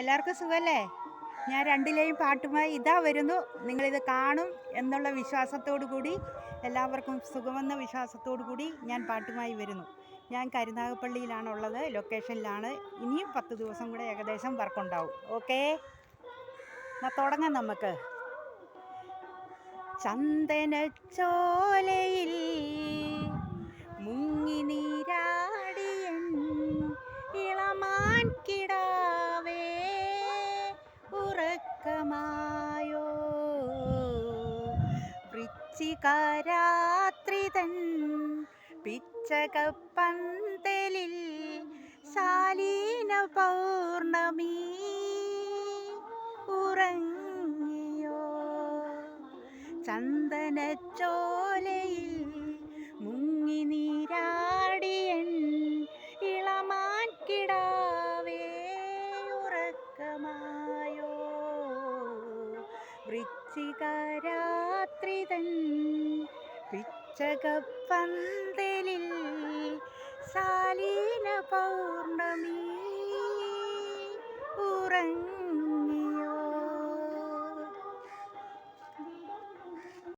എല്ലാവർക്കും സുഖമല്ലേ? ഞാൻ രണ്ടിലെയും പാട്ടുമായി ഇതാ വരുന്നു. നിങ്ങളിത് കാണും എന്നുള്ള വിശ്വാസത്തോടു കൂടി, എല്ലാവർക്കും സുഖമെന്ന വിശ്വാസത്തോടു കൂടി ഞാൻ പാട്ടുമായി വരുന്നു. ഞാൻ കരുനാഗപ്പള്ളിയിലാണുള്ളത്, ലൊക്കേഷനിലാണ്. ഇനിയും 10 ദിവസം കൂടെ ഏകദേശം വർക്കുണ്ടാവും. ഓക്കേ, എന്നാൽ തുടങ്ങാം നമുക്ക്. ചന്ദനച്ചോലയിൽ മുങ്ങി നീരാടിയൻ ഇളമാൻ കിടാവേ ഉറക്കമായോ? വൃശ്ചികരാത്രിതൻ പിച്ചകപ്പന്തലിൽ ശാലീന പൗർണമി ഉറങ്ങിയോ? ചന്ദനച്ചോലയിൽ മുങ്ങി നീരാടിയൻ ഇളമാൻ കിടാവേ ഉറക്കമായോ? വൃശ്ചികരാത്രിതൻ പിച്ചകപ്പന്തലിൽ ശാലീന പൗർണമി ഉറങ്ങി